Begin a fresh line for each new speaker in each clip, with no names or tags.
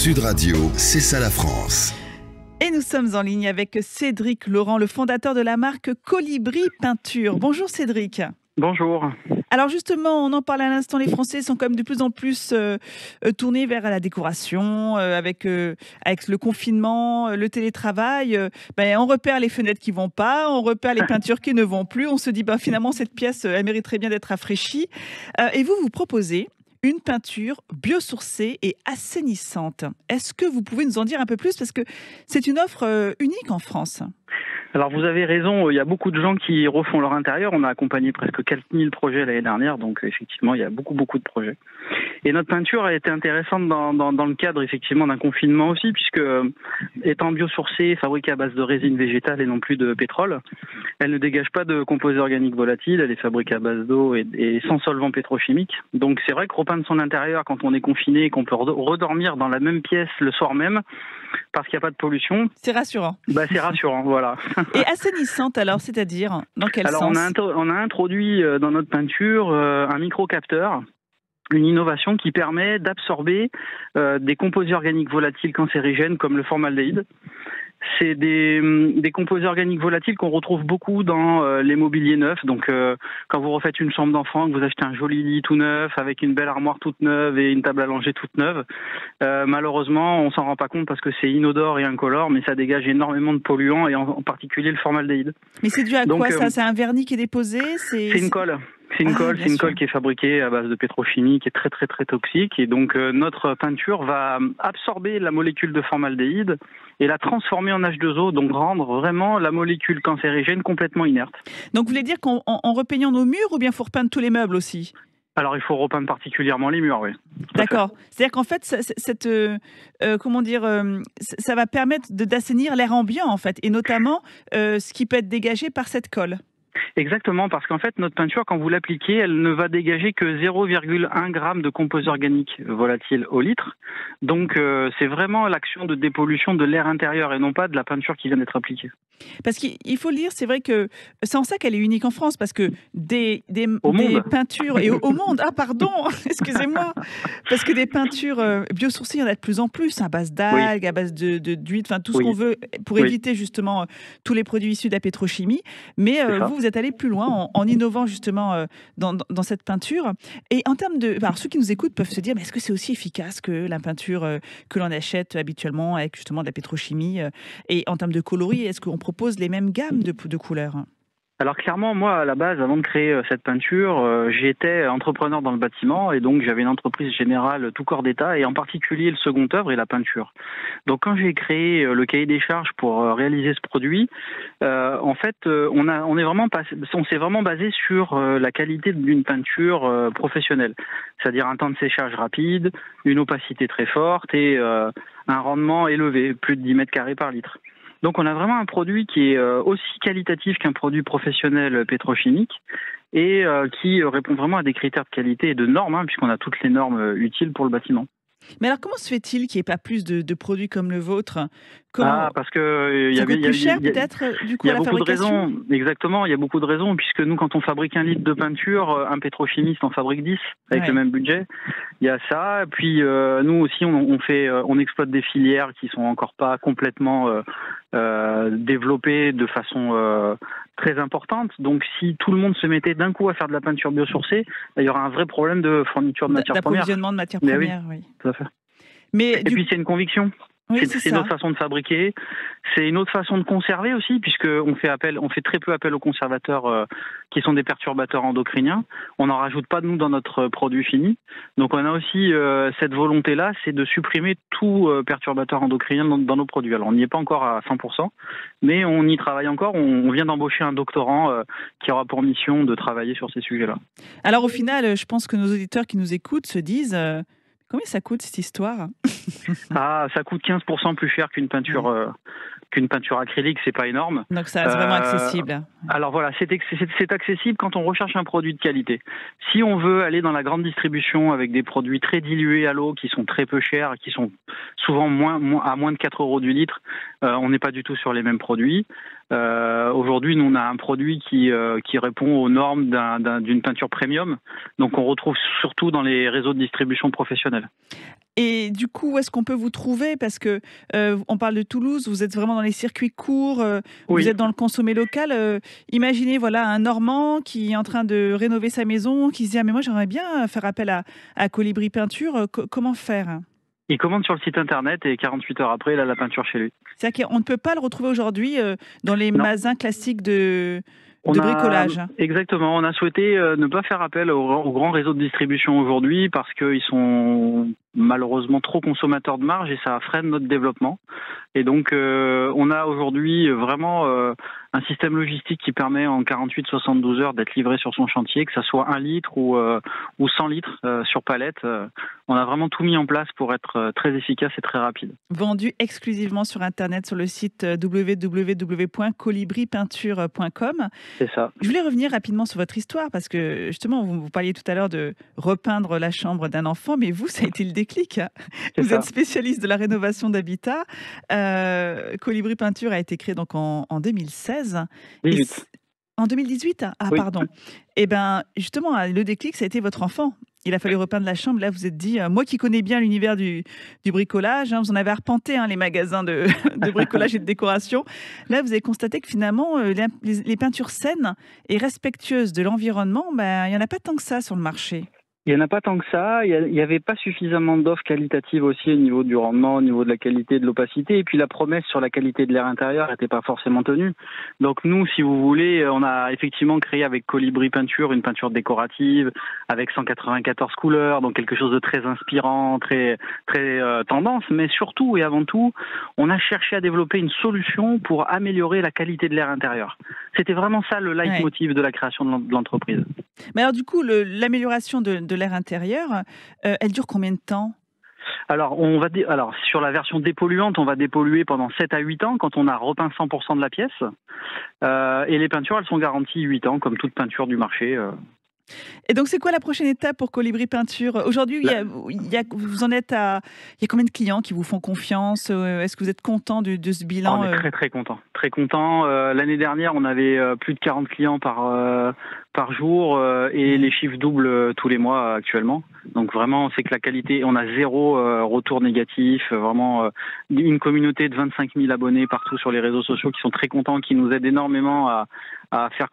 Sud Radio, c'est ça la France.
Et nous sommes en ligne avec Cédric Laurent, le fondateur de la marque Colibri Peinture. Bonjour Cédric.
Bonjour.
Alors justement, on en parlait à l'instant, les Français sont quand même de plus en plus tournés vers la décoration, avec le confinement, le télétravail. On repère les fenêtres qui ne vont pas, on repère les peintures qui ne vont plus. On se dit finalement cette pièce, elle mériterait bien d'être rafraîchie. Et vous proposez une peinture biosourcée et assainissante. Est-ce que vous pouvez nous en dire un peu plus? Parce que c'est une offre unique en France.
Alors vous avez raison, il y a beaucoup de gens qui refont leur intérieur. On a accompagné presque 4000 projets l'année dernière, donc effectivement il y a beaucoup de projets. Et notre peinture a été intéressante dans le cadre effectivement d'un confinement aussi, puisque étant biosourcée, fabriquée à base de résine végétale et non plus de pétrole, elle ne dégage pas de composés organiques volatiles, elle est fabriquée à base d'eau et sans solvant pétrochimique. Donc c'est vrai que repeindre son intérieur quand on est confiné et qu'on peut redormir dans la même pièce le soir même, parce qu'il n'y a pas de pollution.
C'est rassurant.
C'est rassurant, voilà.
Et assainissante alors, c'est-à-dire dans quel sens?
On a introduit dans notre peinture un microcapteur, une innovation qui permet d'absorber des composés organiques volatiles cancérigènes comme le formaldéhyde. C'est des composés organiques volatiles qu'on retrouve beaucoup dans les mobiliers neufs. Donc, quand vous refaites une chambre d'enfant, que vous achetez un joli lit tout neuf, avec une belle armoire toute neuve et une table à langer toute neuve, malheureusement, on s'en rend pas compte parce que c'est inodore et incolore, mais ça dégage énormément de polluants et en particulier le formaldéhyde.
Mais c'est dû à quoi ça? C'est un vernis qui est déposé?
C'est une colle. C'est une colle qui est fabriquée à base de pétrochimie, qui est très toxique. Et donc notre peinture va absorber la molécule de formaldéhyde et la transformer en H2O, donc rendre vraiment la molécule cancérigène complètement inerte.
Donc vous voulez dire qu'en repeignant nos murs, ou bien il faut repeindre tous les meubles aussi?
Alors il faut repeindre particulièrement les murs, oui.
D'accord. C'est-à-dire qu'en fait, ça va permettre d'assainir l'air ambiant en fait, et notamment ce qui peut être dégagé par cette colle.
Exactement, parce qu'en fait, notre peinture, quand vous l'appliquez, elle ne va dégager que 0,1 g de composés organiques volatiles au litre. Donc, c'est vraiment l'action de dépollution de l'air intérieur et non pas de la peinture qui vient d'être appliquée.
Parce qu'il faut le dire, c'est vrai que c'est en ça qu'elle est unique en France, parce que des peintures et au monde, excusez-moi, parce que des peintures biosourcées, il y en a de plus en plus, à base d'algues, à base d'huile, tout ce qu'on veut pour éviter justement tous les produits issus de la pétrochimie. Mais vous êtes allé plus loin en innovant justement dans cette peinture. Et en termes alors ceux qui nous écoutent peuvent se dire, mais est-ce que c'est aussi efficace que la peinture que l'on achète habituellement avec justement de la pétrochimie? Et en termes de coloris, est-ce qu'on propose les mêmes gammes de couleurs?
Alors clairement, moi, à la base, avant de créer cette peinture, j'étais entrepreneur dans le bâtiment et donc j'avais une entreprise générale tout corps d'État et en particulier le second œuvre et la peinture. Donc quand j'ai créé le cahier des charges pour réaliser ce produit, on s'est vraiment basé sur la qualité d'une peinture professionnelle, c'est-à-dire un temps de séchage rapide, une opacité très forte et un rendement élevé, plus de 10 mètres carrés par litre. Donc on a vraiment un produit qui est aussi qualitatif qu'un produit professionnel pétrochimique et qui répond vraiment à des critères de qualité et de normes, puisqu'on a toutes les normes utiles pour le bâtiment.
Mais alors comment se fait-il qu'il n'y ait pas plus de produits comme le vôtre?
Parce que
ça coûte plus cher peut-être du coup à la fabrication?
Il y a beaucoup de raisons, exactement, il y a beaucoup de raisons, puisque nous quand on fabrique 1 litre de peinture, un pétrochimiste en fabrique 10 avec le même budget. Il y a ça, et puis nous aussi on exploite des filières qui sont encore pas complètement développées de façon très importante. Donc si tout le monde se mettait d'un coup à faire de la peinture biosourcée, il y aura un vrai problème de fourniture de matières premières.
D'approvisionnement de matières premières, oui.
Tout à fait. Et puis c'est une conviction.
Oui,
c'est une autre façon de fabriquer, c'est une autre façon de conserver aussi, puisqu'on fait très peu appel aux conservateurs qui sont des perturbateurs endocriniens. On n'en rajoute pas nous dans notre produit fini. Donc on a aussi cette volonté-là, c'est de supprimer tout perturbateur endocrinien dans nos produits. Alors on n'y est pas encore à 100%, mais on y travaille encore. On vient d'embaucher un doctorant qui aura pour mission de travailler sur ces sujets-là.
Alors au final, je pense que nos auditeurs qui nous écoutent se disent... Combien ça coûte cette histoire?
Ça coûte 15% plus cher qu'une peinture acrylique, c'est pas énorme.
Donc ça reste vraiment accessible.
Alors voilà, c'est accessible quand on recherche un produit de qualité. Si on veut aller dans la grande distribution avec des produits très dilués à l'eau, qui sont très peu chers, qui sont souvent à moins de 4 € du litre, on n'est pas du tout sur les mêmes produits. Aujourd'hui, nous on a un produit qui répond aux normes d'une peinture premium, donc on retrouve surtout dans les réseaux de distribution professionnels.
Et du coup, où est-ce qu'on peut vous trouver? Parce que on parle de Toulouse, vous êtes vraiment dans les circuits courts, vous
Oui.
êtes dans le consommé local. Imaginez voilà un Normand qui est en train de rénover sa maison, qui se dit ah mais moi j'aimerais bien faire appel à Colibri Peinture. Comment faire?
Il commande sur le site internet et 48 heures après, il a la peinture chez lui.
C'est-à-dire qu'on ne peut pas le retrouver aujourd'hui dans les
Non.
magasins classiques de
On a
bricolage.
exactement. On a souhaité ne pas faire appel aux grands réseaux de distribution aujourd'hui parce qu'ils sont malheureusement trop consommateurs de marge et ça freine notre développement. Et donc, on a aujourd'hui vraiment un système logistique qui permet en 48-72 heures d'être livré sur son chantier, que ça soit 1 litre ou 100 litres sur palette. On a vraiment tout mis en place pour être très efficace et très rapide.
Vendu exclusivement sur Internet, sur le site www.colibripeinture.com.
C'est ça.
Je voulais revenir rapidement sur votre histoire parce que justement, vous parliez tout à l'heure de repeindre la chambre d'un enfant, mais vous, ça a été le déclic. Vous êtes spécialiste de la rénovation d'habitat. Colibri Peinture a été créé donc en 2016.
18.
En 2018? Ah, oui. Pardon. Eh bien, justement, le déclic, ça a été votre enfant. Il a fallu repeindre la chambre. Là, vous êtes dit, moi qui connais bien l'univers du bricolage, vous en avez arpenté les magasins de bricolage et de décoration. Là, vous avez constaté que finalement, les peintures saines et respectueuses de l'environnement, il n'y en a pas tant que ça sur le marché.
Il n'y en a pas tant que ça. Il n'y avait pas suffisamment d'offres qualitatives aussi au niveau du rendement, au niveau de la qualité, de l'opacité. Et puis la promesse sur la qualité de l'air intérieur n'était pas forcément tenue. Donc nous, si vous voulez, on a effectivement créé avec Colibri Peinture une peinture décorative avec 194 couleurs, donc quelque chose de très inspirant, très tendance. Mais surtout et avant tout, on a cherché à développer une solution pour améliorer la qualité de l'air intérieur. C'était vraiment ça le leitmotiv de la création de l'entreprise.
Mais alors du coup, l'amélioration de l'air intérieur, elle dure combien de temps?
Alors, sur la version dépolluante, on va dépolluer pendant 7 à 8 ans quand on a repeint 100% de la pièce. Et les peintures, elles sont garanties 8 ans, comme toute peinture du marché.
Et donc, c'est quoi la prochaine étape pour Colibri Peinture? Aujourd'hui, vous en êtes à... Il y a combien de clients qui vous font confiance? Est-ce que vous êtes content de ce bilan?
On est très, très content. Très content. L'année dernière, on avait plus de 40 clients par jour et les chiffres doublent tous les mois actuellement. Donc vraiment, c'est que la qualité, on a 0 retour négatif. Vraiment, une communauté de 25 000 abonnés partout sur les réseaux sociaux qui sont très contents, qui nous aident énormément à faire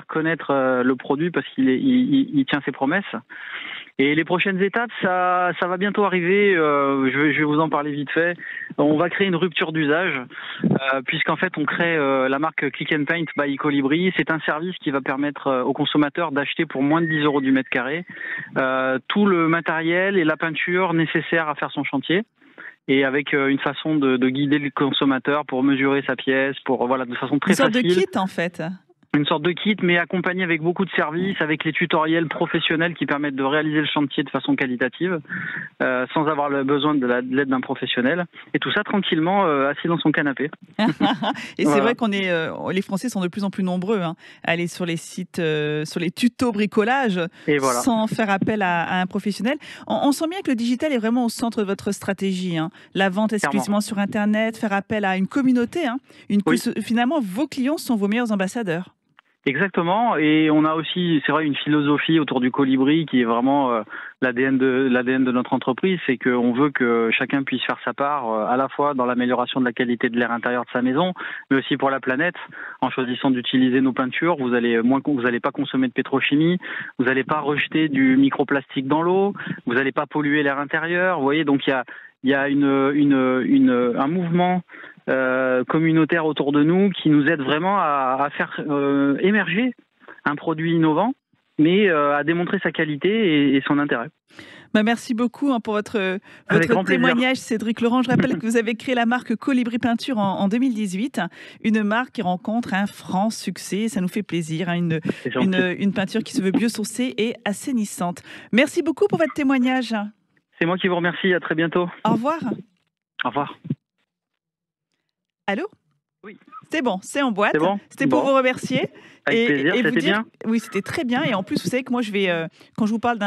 connaître le produit parce qu'il tient ses promesses. Et les prochaines étapes, ça va bientôt arriver. Je vais vous en parler vite fait. On va créer une rupture d'usage, puisqu'en fait, on crée la marque Click and Paint by Colibri. C'est un service qui va permettre aux consommateurs d'acheter pour moins de 10 € du mètre carré tout le matériel et la peinture nécessaires à faire son chantier. Et avec une façon de guider le consommateur pour mesurer sa pièce, de façon très facile.
Une sorte de kit, en fait.
Une sorte de kit, mais accompagné avec beaucoup de services, avec les tutoriels professionnels qui permettent de réaliser le chantier de façon qualitative, sans avoir besoin de l'aide d'un professionnel. Et tout ça tranquillement, assis dans son canapé.
Et c'est vrai les Français sont de plus en plus nombreux à aller sur les sites, sur les tutos bricolage, sans faire appel à un professionnel. On sent bien que le digital est vraiment au centre de votre stratégie. La vente exclusivement sur Internet, faire appel à une communauté. Finalement, vos clients sont vos meilleurs ambassadeurs.
Exactement, et on a aussi, c'est vrai, une philosophie autour du colibri qui est vraiment l'ADN de notre entreprise, c'est qu'on veut que chacun puisse faire sa part à la fois dans l'amélioration de la qualité de l'air intérieur de sa maison, mais aussi pour la planète. En choisissant d'utiliser nos peintures, vous allez pas consommer de pétrochimie, vous n'allez pas rejeter du microplastique dans l'eau, vous n'allez pas polluer l'air intérieur. Vous voyez, donc il y a un mouvement communautaire autour de nous qui nous aide vraiment à faire émerger un produit innovant, mais à démontrer sa qualité et son intérêt.
Merci beaucoup pour votre témoignage, Cédric Laurent. Je rappelle que vous avez créé la marque Colibri Peinture en 2018, une marque qui rencontre un franc succès. Ça nous fait plaisir, une peinture qui se veut biosourcée et assainissante. Merci beaucoup pour votre témoignage.
C'est moi qui vous remercie. À très bientôt.
Au revoir.
Au revoir.
Allô?
Oui.
C'est bon, c'est en boîte.
C'est bon.
C'était pour vous remercier.
Avec plaisir, c'était bien.
Oui, c'était très bien. Et en plus, vous savez que moi, je vais, quand je vous parle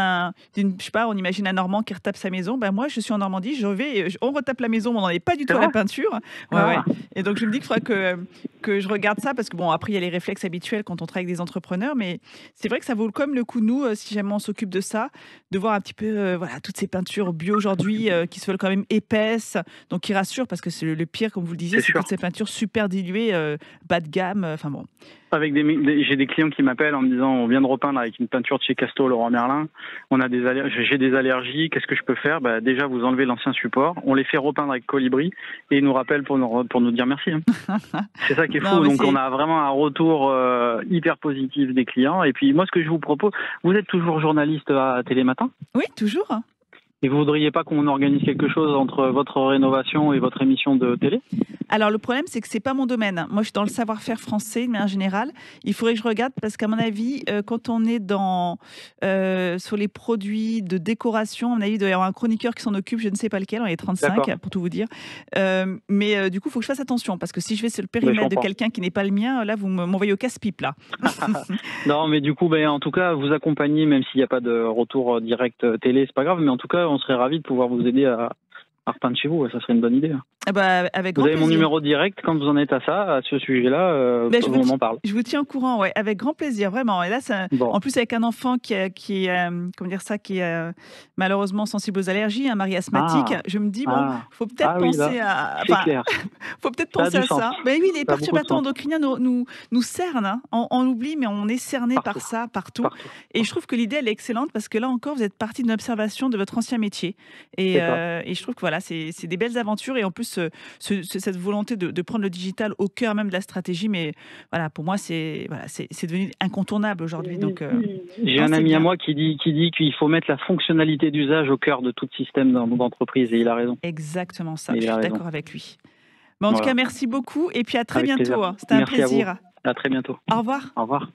je sais pas, on imagine un Normand qui retape sa maison. Moi, je suis en Normandie, on retape la maison, mais on n'en est pas du tout à la peinture. Ouais. Et donc, je me dis qu'il faudra je regarde ça parce que bon, après il y a les réflexes habituels quand on travaille avec des entrepreneurs, mais c'est vrai que ça vaut quand même le coup, nous, si jamais on s'occupe de ça, de voir un petit peu voilà, toutes ces peintures bio aujourd'hui qui se veulent quand même épaisses, donc qui rassurent parce que c'est le pire, comme vous le disiez, c'est toutes ces peintures super diluées, bas de gamme, enfin bon.
J'ai des clients qui m'appellent en me disant on vient de repeindre avec une peinture de chez Casto Leroy Merlin, j'ai des allergies, qu'est-ce que je peux faire? Déjà vous enlevez l'ancien support, on les fait repeindre avec Colibri et ils nous rappellent pour nous dire merci. C'est ça qui est fou. Donc on a vraiment un retour hyper positif des clients. Et puis moi ce que je vous propose, vous êtes toujours journaliste à Télématin?
Oui, toujours.
Et vous voudriez pas qu'on organise quelque chose entre votre rénovation et votre émission de télé?
Alors, le problème, c'est que c'est pas mon domaine. Moi, je suis dans le savoir-faire français, de manière générale. Il faudrait que je regarde parce qu'à mon avis, quand on est sur les produits de décoration, à mon avis, il doit y avoir un chroniqueur qui s'en occupe, je ne sais pas lequel, on est 35, pour tout vous dire. Mais du coup, il faut que je fasse attention parce que si je vais sur le périmètre de quelqu'un qui n'est pas le mien, là, vous m'envoyez au casse-pipe, là.
Non, mais du coup, en tout cas, vous accompagner, même s'il n'y a pas de retour direct télé, c'est pas grave, mais en tout cas, on serait ravis de pouvoir vous aider à repeindre chez vous, ça serait une bonne idée.
Avec
vous avez
plaisir.
mon numéro direct, quand vous en êtes à ce sujet-là, on m'en parle.
Je vous tiens au courant, ouais, avec grand plaisir, vraiment. Et là, en plus, avec un enfant qui est malheureusement sensible aux allergies, un mari asthmatique, je me dis, faut peut-être penser faut peut-être penser à ça. Mais oui, les perturbateurs endocriniens nous cernent, hein. On oublie, mais on est cerné par ça partout. Et je trouve que l'idée, elle est excellente parce que là encore, vous êtes parti d'une observation de votre ancien métier. Et je trouve que voilà, c'est des belles aventures. Et en plus, cette volonté de prendre le digital au cœur même de la stratégie, mais voilà, pour moi, c'est devenu incontournable aujourd'hui. Donc,
j'ai un ami à moi qui dit qu'il faut mettre la fonctionnalité d'usage au cœur de tout système d'entreprise, et il a raison.
Exactement ça, je suis d'accord avec lui. Mais en tout cas, merci beaucoup, et puis à très bientôt. C'était un plaisir.
À très bientôt.
Au revoir.
Au revoir.